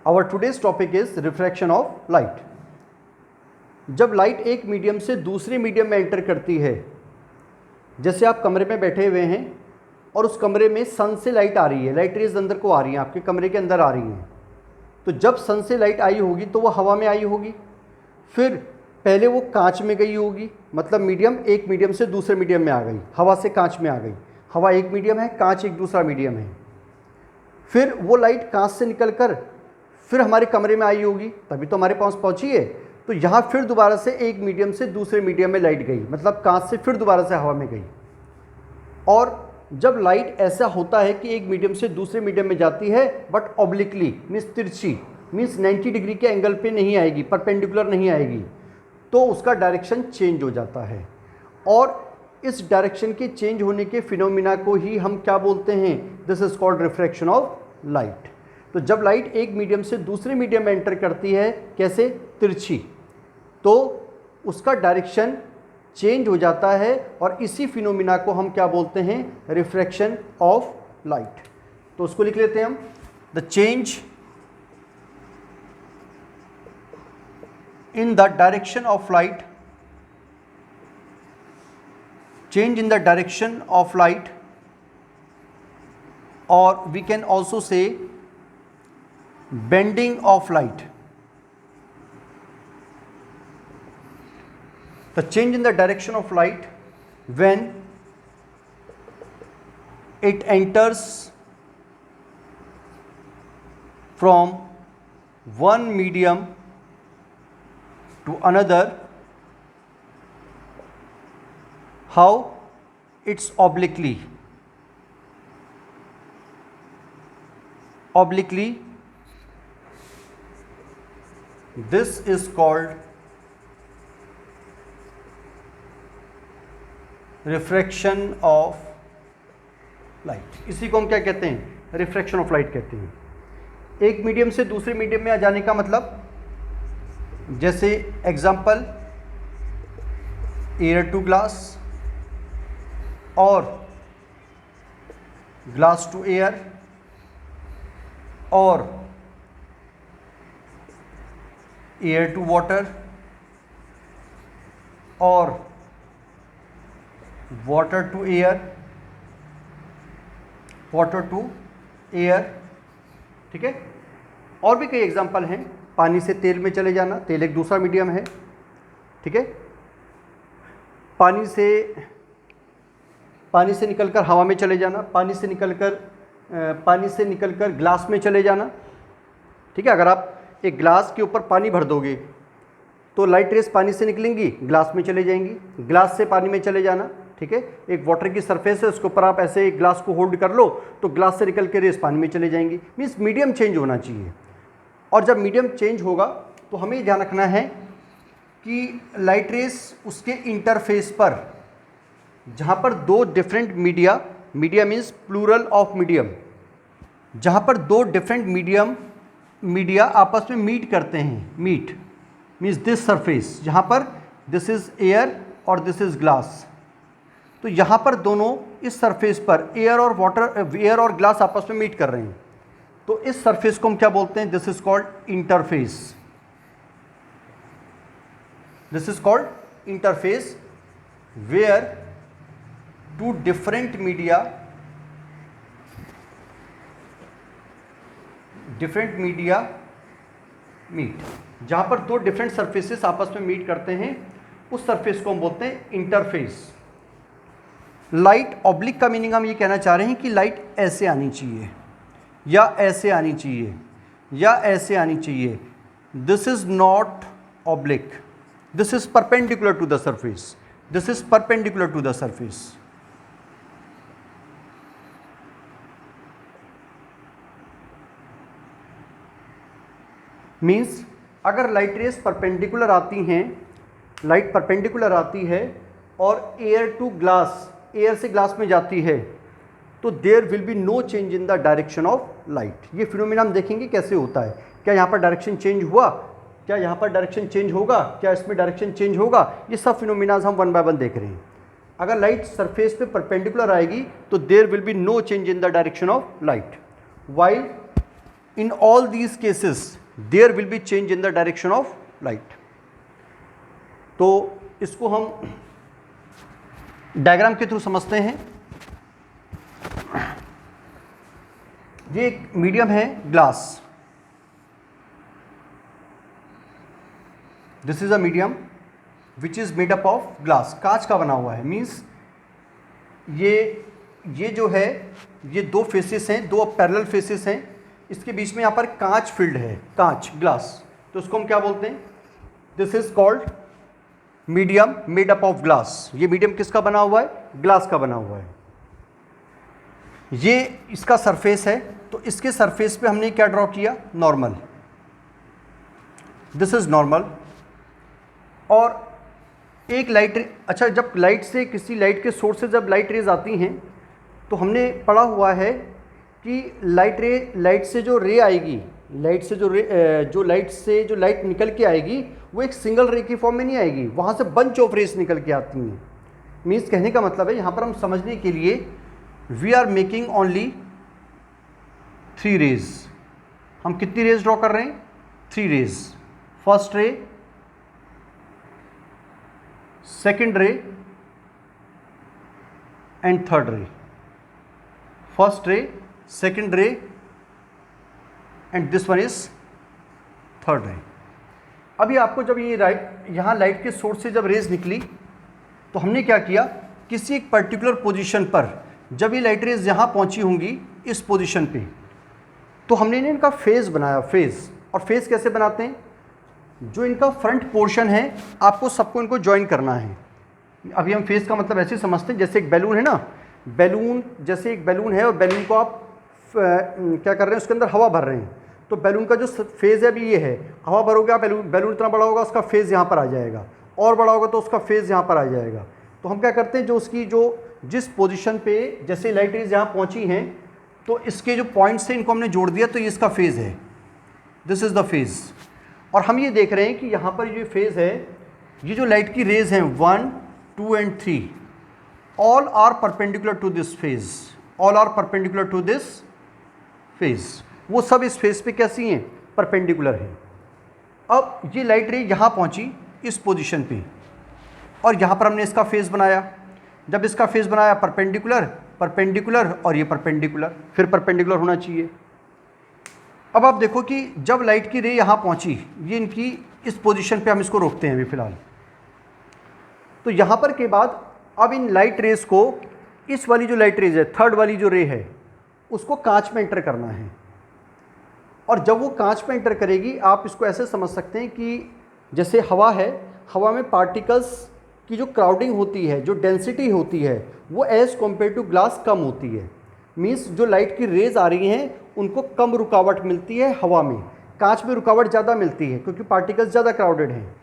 Our today's topic is refraction of light. जब light एक medium से दूसरे मीडियम में एंटर करती है, जैसे आप कमरे में बैठे हुए हैं और उस कमरे में सन से लाइट आ रही है, लाइट रेज अंदर को आ रही हैं, आपके कमरे के अंदर आ रही हैं, तो जब सन से लाइट आई होगी तो वो हवा में आई होगी, फिर पहले वो कांच में गई होगी, मतलब मीडियम एक मीडियम से दूसरे मीडियम में आ गई, हवा से कांच में आ गई, हवा एक मीडियम है, कांच एक दूसरा मीडियम है, फिर वो लाइट कांच से निकलकर फिर हमारे कमरे में आई होगी, तभी तो हमारे पास पहुंची है। तो यहाँ फिर दोबारा से एक मीडियम से दूसरे मीडियम में लाइट गई, मतलब कांच से फिर दोबारा से हवा में गई। और जब लाइट ऐसा होता है कि एक मीडियम से दूसरे मीडियम में जाती है बट ऑब्लिकली मीन्स तिरछी, मीन्स 90 डिग्री के एंगल पे नहीं आएगी, परपेंडिकुलर नहीं आएगी, तो उसका डायरेक्शन चेंज हो जाता है। और इस डायरेक्शन के चेंज होने के फिनोमिना को ही हम क्या बोलते हैं? This is called refraction of light. तो जब लाइट एक मीडियम से दूसरे मीडियम में एंटर करती है, कैसे? तिरछी, तो उसका डायरेक्शन चेंज हो जाता है और इसी फिनोमिना को हम क्या बोलते हैं? Refraction of light. तो उसको लिख लेते हैं हम, the change in the direction of light, change in the direction of light, or we can also say bending of light. The change in the direction of light when it enters from one medium to another, how? It's obliquely. Obliquely. This is called refraction of light. इसी को हम क्या कहते हैं? Refraction of light कहते हैं। एक medium से दूसरे मीडियम में आ जाने का मतलब, जैसे एग्जाम्पल एयर टू ग्लास और ग्लास टू एयर और एयर टू वाटर और water to air, water to air, ठीक है। और भी कई एग्जांपल हैं। पानी से तेल में चले जाना, तेल एक दूसरा मीडियम है, ठीक है। पानी से निकलकर हवा में चले जाना, पानी से निकलकर ग्लास में चले जाना, ठीक है। अगर आप एक ग्लास के ऊपर पानी भर दोगे तो लाइट रेस पानी से निकलेंगी, ग्लास में चले जाएंगी, ग्लास से पानी में चले जाना, ठीक है। एक वाटर की सरफेस है, उसके ऊपर आप ऐसे एक ग्लास को होल्ड कर लो तो ग्लास से निकल के रेस पानी में चले जाएंगी। मीन्स मीडियम चेंज होना चाहिए। और जब मीडियम चेंज होगा तो हमें ये ध्यान रखना है कि लाइट रेस उसके इंटरफेस पर, जहाँ पर दो different media means plural of medium, जहाँ पर दो डिफरेंट मीडिया आपस में मीट करते हैं, मीट मीन्स दिस सरफेस, जहाँ पर दिस इज एयर और दिस इज ग्लास, तो यहाँ पर दोनों इस सरफेस पर एयर और ग्लास आपस में मीट कर रहे हैं, तो इस सरफेस को हम क्या बोलते हैं? This is called interface. This is called interface where two different media meet, जहां पर दो डिफरेंट सरफेसेस आपस में मीट करते हैं, उस सरफेस को हम बोलते हैं इंटरफेस। लाइट ऑब्लिक का मीनिंग हम ये कहना चाह रहे हैं कि लाइट ऐसे आनी चाहिए या ऐसे आनी चाहिए या ऐसे आनी चाहिए। This is not oblique, this is perpendicular to the surface, this is perpendicular to the surface. Means अगर लाइट रेस परपेंडिकुलर आती हैं, लाइट परपेंडिकुलर आती है और एयर टू ग्लास, एयर से ग्लास में जाती है, तो there will be no change in the direction of light. ये फिनोमिना हम देखेंगे कैसे होता है। क्या यहाँ पर डायरेक्शन चेंज हुआ, क्या यहाँ पर डायरेक्शन चेंज होगा, क्या इसमें डायरेक्शन चेंज होगा, ये सब फिनोमिनाज हम वन बाय वन देख रहे हैं। अगर लाइट सरफेस पे परपेंडिकुलर आएगी तो there will be no change in the direction of light, while in all these cases there will be change in the direction of light. तो इसको हम डायग्राम के थ्रू समझते हैं। ये एक मीडियम है glass, this is a medium which is made up of glass, कांच का बना हुआ है। मीन्स ये जो है ये दो फेसेस हैं, दो पैरेलल फेसेस हैं, इसके बीच में यहाँ पर कांच फिल्ड है, कांच ग्लास, तो उसको हम क्या बोलते हैं? This is called medium made up of glass. ये मीडियम किसका बना हुआ है? ग्लास का बना हुआ है। ये इसका सरफेस है, तो इसके सरफेस पे हमने क्या ड्रॉ किया? Normal, this is normal. और एक लाइट, अच्छा जब लाइट से, किसी लाइट के सोर्स से जब लाइट रेज आती हैं तो हमने पढ़ा हुआ है कि लाइट से जो रे आएगी, लाइट से जो लाइट निकल के आएगी वो एक सिंगल रे की फॉर्म में नहीं आएगी, वहाँ से बंच ऑफ रेस निकल के आती हैं। मीन्स कहने का मतलब है यहाँ पर हम समझने के लिए we are making only 3 rays. हम कितनी रेज ड्रॉ कर रहे हैं? 3 rays. First ray, second ray and third ray. First ray, second ray and this one is third ray. अभी आपको जब ये यहाँ लाइट के सोर्स से जब रेज निकली तो हमने क्या किया? किसी एक पर्टिकुलर पोजीशन पर जब ये लाइट रेज यहाँ पहुँची होंगी इस पोजीशन पे, तो हमने इनका फेज बनाया। फेज, और फेज कैसे बनाते हैं? जो इनका फ्रंट पोर्शन है आपको सबको इनको ज्वाइन करना है। अभी हम फेज का मतलब ऐसे समझते हैं जैसे एक बैलून है ना, बैलून जैसे एक बैलून है और बैलून को आप क्या कर रहे हैं? उसके अंदर हवा भर रहे हैं, तो बैलून का जो फेज़ है अभी ये है, हवा भरोगे आप, बैलून इतना बड़ा होगा उसका फेज़ यहाँ पर आ जाएगा, और बड़ा होगा तो उसका फेज़ यहाँ पर आ जाएगा। तो हम क्या करते हैं, जिस पोजीशन पे जैसे लाइट रेज यहाँ पहुँची हैं तो इसके जो पॉइंट्स हैं इनको हमने जोड़ दिया, तो ये इसका फेज़ है, दिस इज़ द फेज़। और हम ये देख रहे हैं कि यहाँ पर ये फेज़ है, ये जो लाइट की रेज हैं 1, 2 and 3 all are perpendicular to this face, all are perpendicular to this face. वो सब इस फेज़ पे कैसी हैं? परपेंडिकुलर हैं। अब ये लाइट रे यहाँ पहुँची इस पोजीशन पे, और यहाँ पर हमने इसका फेज़ बनाया। जब इसका फेज़ बनाया परपेंडिकुलर, परपेंडिकुलर और ये परपेंडिकुलर, फिर परपेंडिकुलर होना चाहिए। अब आप देखो कि जब लाइट की रे यहाँ पहुँची, ये इनकी इस पोजीशन पे हम इसको रोकते हैं अभी फ़िलहाल। तो यहाँ पर के बाद अब इन लाइट रेस को, इस वाली जो लाइट रेज है, थर्ड वाली जो रे है, उसको कांच में एंटर करना है। और जब वो कांच में एंटर करेगी, आप इसको ऐसे समझ सकते हैं कि जैसे हवा है, हवा में पार्टिकल्स की जो क्राउडिंग होती है, जो डेंसिटी होती है, वो एज़ कम्पेयर टू ग्लास कम होती है। मीन्स जो लाइट की रेज आ रही हैं उनको कम रुकावट मिलती है हवा में, कांच में रुकावट ज़्यादा मिलती है क्योंकि पार्टिकल्स ज़्यादा क्राउडेड हैं।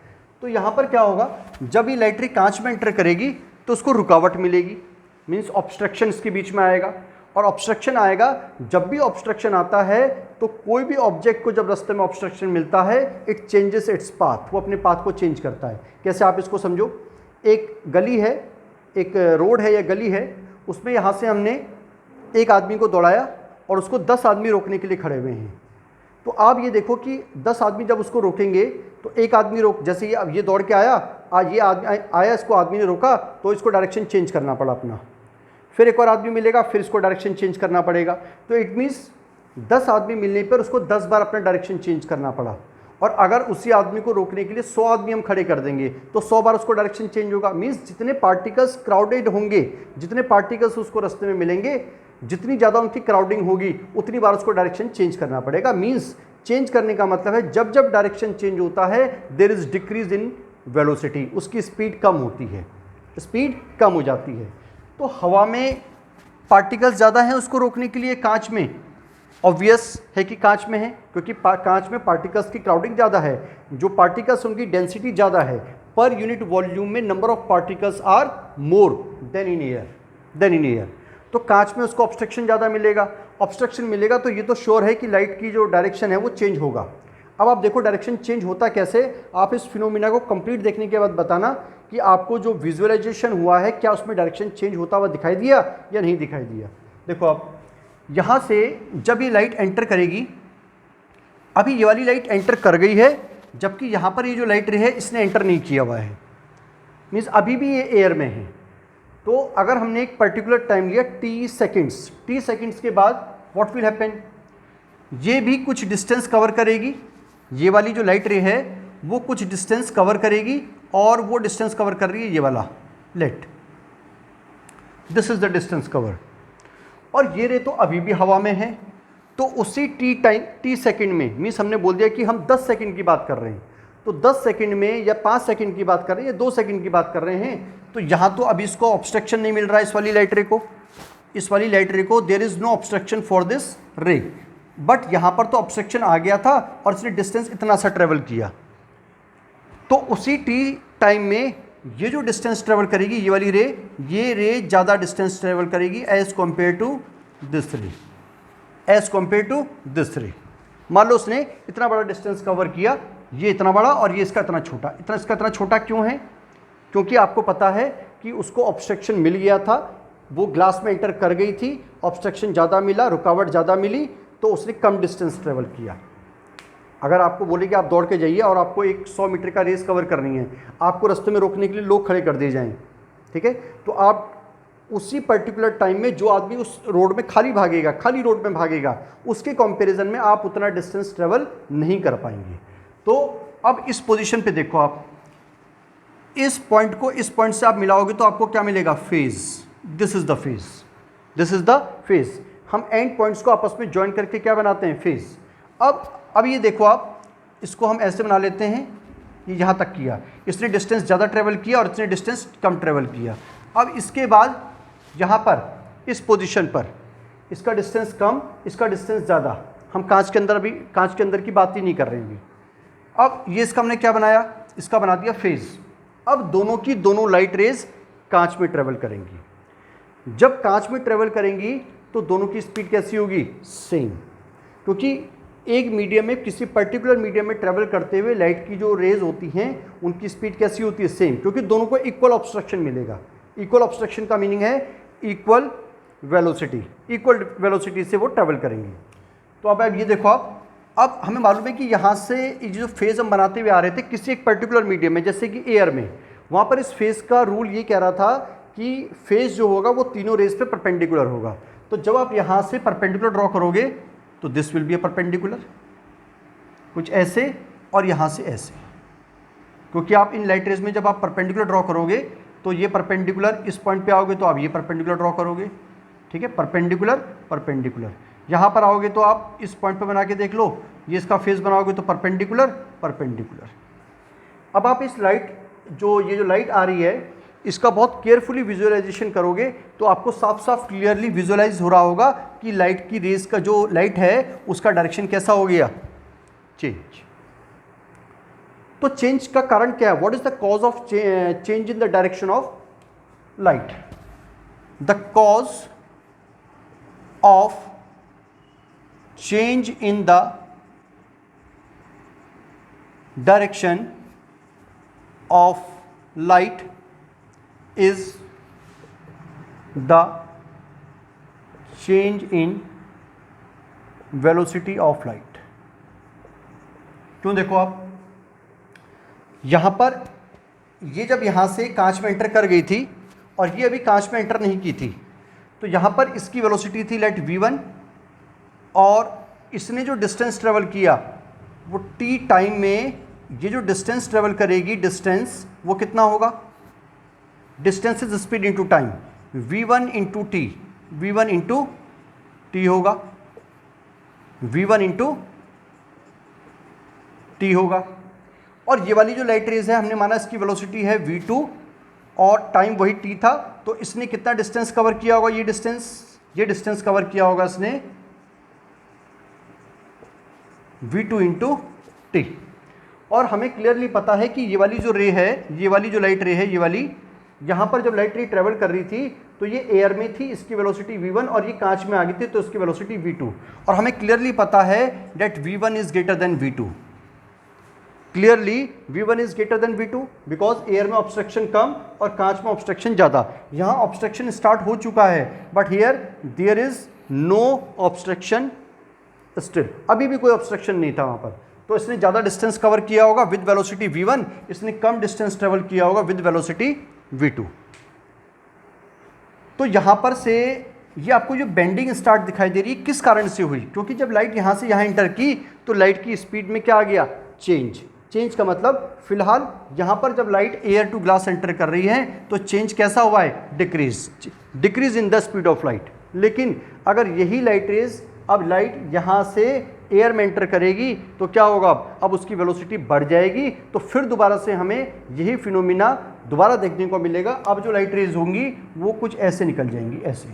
तो यहाँ पर क्या होगा, जब ये लाइट रे कांच में एंटर करेगी तो उसको रुकावट मिलेगी, मीन्स ऑब्स्ट्रक्शन इसके बीच में आएगा। और ऑब्स्ट्रक्शन आएगा, जब भी ऑब्स्ट्रक्शन आता है तो कोई भी ऑब्जेक्ट को जब रास्ते में ऑब्स्ट्रक्शन मिलता है, इट चेंजेस इट्स पाथ, वो अपने पाथ को चेंज करता है। कैसे आप इसको समझो, एक गली है, एक रोड है या गली है, उसमें यहाँ से हमने एक आदमी को दौड़ाया और उसको 10 आदमी रोकने के लिए खड़े हुए हैं। तो आप ये देखो कि 10 आदमी जब उसको रोकेंगे तो एक आदमी जैसे ये अब ये दौड़ के आया, ये आदमी आया, इसको आदमी ने रोका तो इसको डायरेक्शन चेंज करना पड़ा अपना। फिर एक और आदमी मिलेगा, फिर इसको डायरेक्शन चेंज करना पड़ेगा। तो इट मीन्स 10 आदमी मिलने पर उसको 10 बार अपना डायरेक्शन चेंज करना पड़ा। और अगर उसी आदमी को रोकने के लिए 100 आदमी हम खड़े कर देंगे तो 100 बार उसको डायरेक्शन चेंज होगा। मीन्स जितने पार्टिकल्स क्राउडेड होंगे, जितने पार्टिकल्स उसको रास्ते में मिलेंगे, जितनी ज़्यादा उनकी क्राउडिंग होगी उतनी बार उसको डायरेक्शन चेंज करना पड़ेगा। मीन्स चेंज करने का मतलब है जब जब डायरेक्शन चेंज होता है there is decrease in velocity, उसकी स्पीड कम होती है, स्पीड कम हो जाती है। तो हवा में पार्टिकल्स ज़्यादा हैं, उसको रोकने के लिए कांच में ऑब्वियस है कि कांच में है, क्योंकि कांच में पार्टिकल्स की क्राउडिंग ज़्यादा है, जो पार्टिकल्स उनकी डेंसिटी ज़्यादा है, पर यूनिट वॉल्यूम में number of particles are more than in air. तो कांच में उसको ऑब्स्ट्रक्शन ज़्यादा मिलेगा, ऑब्स्ट्रक्शन मिलेगा तो ये तो श्योर है कि लाइट की जो डायरेक्शन है वो चेंज होगा। अब आप देखो डायरेक्शन चेंज होता कैसे, आप इस फिनोमिना को कंप्लीट देखने के बाद बताना कि आपको जो विजुअलाइजेशन हुआ है क्या उसमें डायरेक्शन चेंज होता हुआ दिखाई दिया या नहीं दिखाई दिया। देखो आप यहाँ से जब ये लाइट एंटर करेगी अभी ये वाली लाइट एंटर कर गई है, जबकि यहाँ पर ये जो लाइट रे है इसने एंटर नहीं किया हुआ है, मीन्स अभी भी ये एयर में है। तो अगर हमने एक पर्टिकुलर टाइम लिया टी सेकेंड्स के बाद व्हाट विल हैपन, ये भी कुछ डिस्टेंस कवर करेगी, ये वाली जो लाइट रे है वो कुछ डिस्टेंस कवर करेगी, और वो डिस्टेंस कवर कर रही है ये वाला, let this is the distance cover, और ये रे तो अभी भी हवा में है। तो उसी टी सेकंड में, मीन्स हमने बोल दिया कि हम 10 सेकंड की बात कर रहे हैं, तो 10 सेकंड में या 5 सेकंड की बात कर रहे हैं या 2 सेकंड की बात कर रहे हैं, तो यहाँ तो अभी इसको ऑब्स्ट्रक्शन नहीं मिल रहा है इस वाली लाइट रे को, there is no obstruction for this ray, but यहाँ पर तो ऑब्स्ट्रक्शन आ गया था और इसने डिस्टेंस इतना सा ट्रेवल किया। तो उसी टी टाइम में ये जो डिस्टेंस ट्रेवल करेगी ये वाली रे, ये रे ज़्यादा डिस्टेंस ट्रेवल करेगी एज कम्पेयर टू दिस रे, मान लो उसने इतना बड़ा डिस्टेंस कवर किया, ये इतना बड़ा और ये इसका इतना छोटा। इसका इतना छोटा क्यों है? क्योंकि आपको पता है कि उसको ऑब्स्ट्रक्शन मिल गया था, वो ग्लास में एंटर कर गई थी, ऑब्स्ट्रक्शन ज़्यादा मिला, रुकावट ज़्यादा मिली, तो उसने कम डिस्टेंस ट्रेवल किया। अगर आपको बोले कि आप दौड़ के जाइए और आपको एक 100 मीटर का रेस कवर करनी है, आपको रास्ते में रोकने के लिए लोग खड़े कर दिए जाएं, ठीक है, तो आप उसी पर्टिकुलर टाइम में जो आदमी उस रोड में खाली रोड में भागेगा, उसके कंपैरिजन में आप उतना डिस्टेंस ट्रेवल नहीं कर पाएंगे। तो अब इस पोजीशन पे देखो, आप इस पॉइंट को इस पॉइंट से आप मिलाओगे तो आपको क्या मिलेगा? Phase. This is the phase. हम एंड पॉइंट्स को आपस में ज्वाइन करके क्या बनाते हैं? फेज। अब ये देखो, आप इसको हम ऐसे बना लेते हैं, ये यहाँ तक किया, इसने डिस्टेंस ज़्यादा ट्रेवल किया और इसने डिस्टेंस कम ट्रेवल किया। अब इसके बाद यहाँ पर इस पोजीशन पर इसका डिस्टेंस कम, इसका डिस्टेंस ज़्यादा, हम कांच के अंदर की बात ही नहीं कर रहे हैं। अब ये इसका हमने क्या बनाया? इसका बना दिया फेज। अब दोनों लाइट रेज कांच में ट्रेवल करेंगी। जब कांच में ट्रेवल करेंगी तो दोनों की स्पीड कैसी होगी? सेम, क्योंकि एक मीडियम में, किसी पर्टिकुलर मीडियम में ट्रेवल करते हुए लाइट की जो रेज होती हैं उनकी स्पीड कैसी होती है? सेम, क्योंकि दोनों को इक्वल ऑब्स्ट्रक्शन मिलेगा। इक्वल ऑब्स्ट्रक्शन का मीनिंग है इक्वल वेलोसिटी से वो ट्रेवल करेंगी। तो अब ये देखो, अब हमें मालूम है कि यहाँ से ये जो फेज़ हम बनाते हुए आ रहे थे किसी एक पर्टिकुलर मीडियम में, जैसे कि एयर में, वहाँ पर इस फेज़ का रूल ये कह रहा था कि फेज़ जो होगा वो तीनों रेज पे परपेंडिकुलर होगा। तो जब आप यहाँ से परपेंडिकुलर ड्रॉ करोगे तो this will be a perpendicular, कुछ ऐसे और यहाँ से ऐसे, क्योंकि आप इन लाइट रेज में जब आप परपेंडिकुलर ड्रॉ करोगे तो ये परपेंडिकुलर, इस पॉइंट पे आओगे तो आप ये परपेंडिकुलर ड्रॉ करोगे, ठीक है, परपेंडिकुलर। यहाँ पर आओगे तो आप इस पॉइंट पे बना के देख लो, ये इसका फेस बनाओगे तो परपेंडिकुलर। अब आप इस ये जो लाइट आ रही है इसका बहुत केयरफुली विजुअलाइजेशन करोगे तो आपको साफ साफ क्लियरली विजुअलाइज हो रहा होगा कि लाइट की रेज का जो लाइट है उसका डायरेक्शन कैसा हो गया? चेंज। तो चेंज का कारण क्या है? What is the cause of change in the direction of light? The cause of change in the direction of light is the change in velocity of light। क्यों? देखो आप यहाँ पर ये जब यहाँ से कांच में एंटर कर गई थी और ये अभी कांच में एंटर नहीं की थी, तो यहाँ पर इसकी वेलोसिटी थी लाइट v1 और इसने जो डिस्टेंस ट्रेवल किया वो t टाइम में ये जो डिस्टेंस ट्रेवल करेगी, डिस्टेंस वो कितना होगा? Distance is speed into time, v1 into T होगा, v1 इंटू टी होगा। और ये वाली जो लाइट रेज है हमने माना इसकी वेलोसिटी है v2 और टाइम वही t था, तो इसने कितना डिस्टेंस कवर किया होगा? ये डिस्टेंस कवर किया होगा इसने v2 इंटू टी। और हमें क्लियरली पता है कि ये वाली जो रे है, ये वाली जो लाइट रे है, ये वाली यहाँ पर जब लाइट रे ट्रेवल कर रही थी तो ये एयर में थी, इसकी वेलोसिटी v1 और ये कांच में आ गई थी तो इसकी वेलोसिटी v2। और हमें क्लियरली पता है that v1 is greater than v2। Clearly v1 is greater than v2 because air में ऑब्स्ट्रक्शन कम और कांच में ऑब्स्ट्रक्शन ज़्यादा। यहाँ ऑब्स्ट्रक्शन स्टार्ट हो चुका है but here there is no obstruction still अभी भी कोई ऑब्स्ट्रक्शन नहीं था वहाँ पर, तो इसने ज़्यादा डिस्टेंस कवर किया होगा विद वेलोसिटी v1, इसने कम डिस्टेंस ट्रेवल किया होगा विद वेलोसिटी v2। तो यहाँ पर से ये आपको जो बेंडिंग स्टार्ट दिखाई दे रही है किस कारण से हुई, क्योंकि जब लाइट यहाँ से यहाँ एंटर की तो लाइट की स्पीड में क्या आ गया, चेंज। चेंज का मतलब फिलहाल यहाँ पर जब light air to glass enter कर रही है तो चेंज कैसा हुआ है, decrease in the speed of light. लेकिन अगर यही लाइट रेज अब लाइट यहाँ से एयर में एंटर करेगी तो क्या होगा, अब उसकी वेलोसिटी बढ़ जाएगी, तो फिर दोबारा से हमें यही फिनोमिना दोबारा देखने को मिलेगा। अब जो लाइट रेज होंगी वो कुछ ऐसे निकल जाएंगी, ऐसे,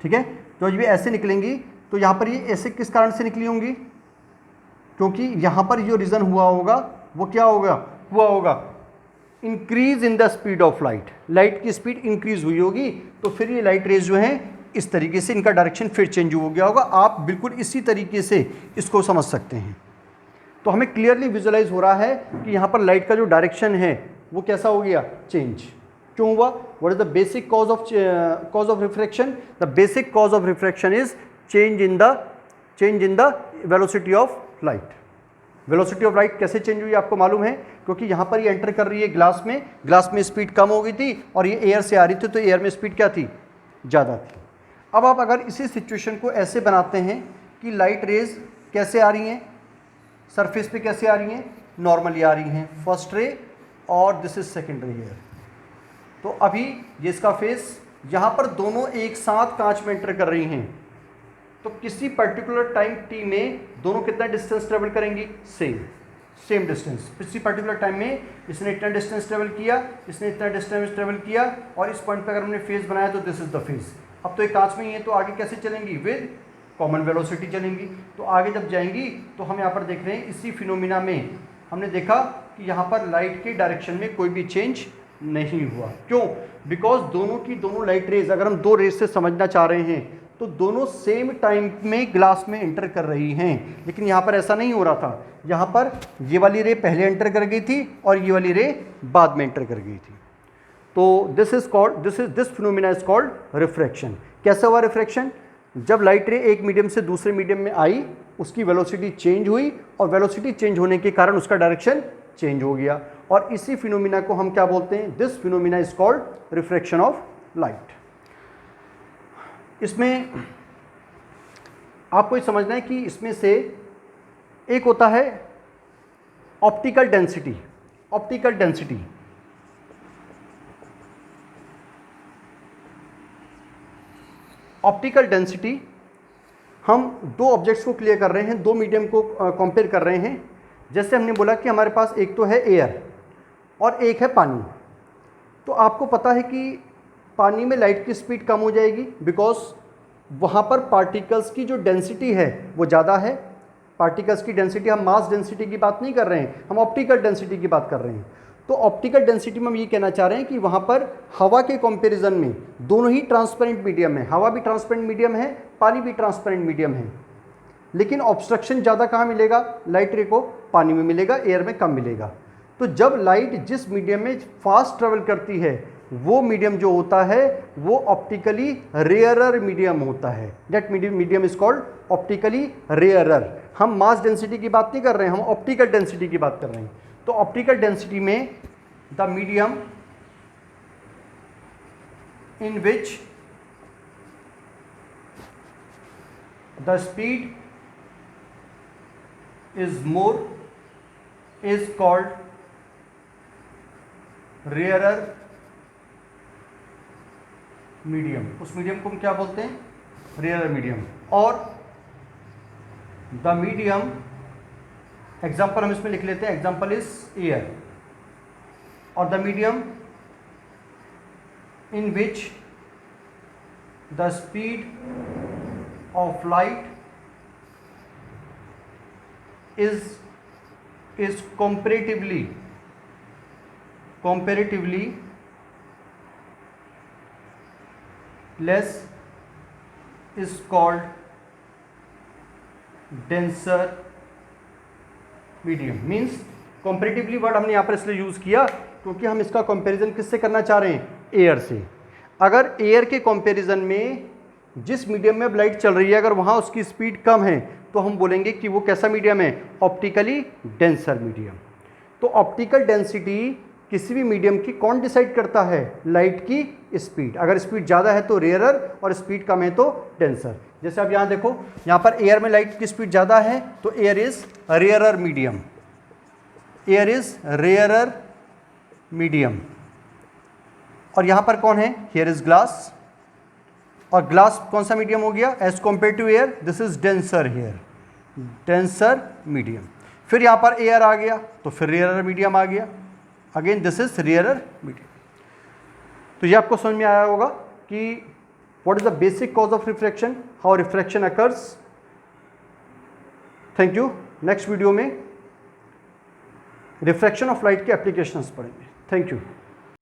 ठीक है। तो जब ये ऐसे निकलेंगी तो यहाँ पर ये ऐसे किस कारण से निकली होंगी, क्योंकि यहाँ पर जो रीज़न हुआ होगा वो क्या होगा increase in the speed of light, light की स्पीड इंक्रीज हुई होगी, तो फिर ये लाइट रेज जो हैं इस तरीके से इनका डायरेक्शन फिर चेंज हो गया होगा। आप बिल्कुल इसी तरीके से इसको समझ सकते हैं। तो हमें क्लियरली विजुअलाइज हो रहा है कि यहाँ पर लाइट का जो डायरेक्शन है वो कैसा हो गया, चेंज। क्यों हुआ, what is the basic cause of refraction, the basic cause of refraction is change in the velocity of light. Velocity of light कैसे चेंज हुई आपको मालूम है, क्योंकि यहाँ पर ये एंटर कर रही है ग्लास में स्पीड कम हो गई थी और ये एयर से आ रही थी, तो एयर में स्पीड क्या थी, ज़्यादा थी। अब आप अगर इसी सिचुएशन को ऐसे बनाते हैं कि लाइट रेज कैसे आ रही हैं, सरफेस पे कैसे आ रही हैं, नॉर्मली आ रही हैं, फर्स्ट रे और दिस इज सेकेंड रे एयर। तो अभी ये इसका फेस, यहाँ पर दोनों एक साथ कांच में एंटर कर रही हैं, तो किसी पर्टिकुलर टाइम t में दोनों कितना डिस्टेंस ट्रेवल करेंगी, सेम डिस्टेंस। किसी पर्टिकुलर टाइम में इसने इतना डिस्टेंस ट्रेवल किया, इसने इतना डिस्टेंस ट्रेवल किया, और इस पॉइंट पे अगर हमने फेस बनाया तो दिस इज द फेस। अब तो एक कांच में ही है, तो आगे कैसे चलेंगी, विद कॉमन वेलोसिटी चलेंगी। तो आगे जब जाएंगी तो हम यहाँ पर देख रहे हैं इसी फिनोमिना में हमने देखा कि यहाँ पर लाइट के डायरेक्शन में कोई भी चेंज नहीं हुआ। क्यों, बिकॉज दोनों की दोनों लाइट रेज, अगर हम दो रेज से समझना चाह रहे हैं तो दोनों सेम टाइम में ग्लास में एंटर कर रही हैं, लेकिन यहाँ पर ऐसा नहीं हो रहा था। यहाँ पर ये वाली रे पहले एंटर कर गई थी और ये वाली रे बाद में एंटर कर गई थी। तो this phenomena is called refraction. कैसे हुआ रिफ्रैक्शन, जब लाइट रे एक मीडियम से दूसरे मीडियम में आई, उसकी वेलोसिटी चेंज हुई और वेलोसिटी चेंज होने के कारण उसका डायरेक्शन चेंज हो गया, और इसी फिनोमिना को हम क्या बोलते हैं, this phenomena is called refraction of light. इसमें आपको ये समझना है कि इसमें से एक होता है optical density. Optical density optical density हम दो ऑब्जेक्ट्स को क्लियर कर रहे हैं, दो मीडियम को कंपेयर कर रहे हैं। जैसे हमने बोला कि हमारे पास एक तो है एयर और एक है पानी। तो आपको पता है कि पानी में लाइट की स्पीड कम हो जाएगी, बिकॉज वहाँ पर पार्टिकल्स की जो डेंसिटी है वो ज़्यादा है। पार्टिकल्स की डेंसिटी, हम मास डेंसिटी की बात नहीं कर रहे हैं, हम ऑप्टिकल डेंसिटी की बात कर रहे हैं। तो ऑप्टिकल डेंसिटी में हम ये कहना चाह रहे हैं कि वहाँ पर हवा के कंपैरिजन में दोनों ही ट्रांसपेरेंट मीडियम है, हवा भी ट्रांसपेरेंट मीडियम है, पानी भी ट्रांसपेरेंट मीडियम है। लेकिन ऑब्स्ट्रक्शन ज़्यादा कहाँ मिलेगा, लाइट रे को पानी में मिलेगा, एयर में कम मिलेगा। तो जब लाइट जिस मीडियम में फास्ट ट्रेवल करती है वो मीडियम जो होता है वो ऑप्टिकली रेयरर मीडियम होता है। That medium is called optically rarer. हम मास डेंसिटी की बात नहीं कर रहे हैं, हम ऑप्टिकल डेंसिटी की बात कर रहे हैं। तो ऑप्टिकल डेंसिटी में the medium in which the speed is more is called rarer medium. उस मीडियम को हम क्या बोलते हैं, रेयरर मीडियम। और द मीडियम, एग्जाम्पल हम इसमें लिख लेते हैं, एग्जाम्पल इज एयर। और the medium in which the speed of light is comparatively less is called denser medium। Means comparatively word हमने यहाँ पर इसलिए यूज़ किया क्योंकि हम इसका कंपैरिजन किससे करना चाह रहे हैं, एयर से। अगर एयर के कंपैरिजन में जिस मीडियम में अब लाइट चल रही है अगर वहाँ उसकी स्पीड कम है तो हम बोलेंगे कि वो कैसा मीडियम है, ऑप्टिकली डेंसर मीडियम। तो ऑप्टिकल डेंसिटी किसी भी मीडियम की कौन डिसाइड करता है, लाइट की स्पीड। अगर स्पीड ज़्यादा है तो रेयरर और स्पीड कम है तो डेंसर। जैसे आप यहाँ देखो, यहाँ पर एयर में लाइट की स्पीड ज़्यादा है तो air is rarer medium, air is rarer medium. और यहाँ पर कौन है, हियर इज ग्लास, और ग्लास कौन सा मीडियम हो गया, as compare to air this is denser, here denser medium. फिर यहाँ पर एयर आ गया तो फिर रेयरर मीडियम आ गया, again this is rarer medium. तो ये आपको समझ में आया होगा कि what is the basic cause of refraction, how refraction occurs. Thank you. Next video में रिफ्रैक्शन ऑफ लाइट के एप्लीकेशंस पढ़ेंगे। Thank you.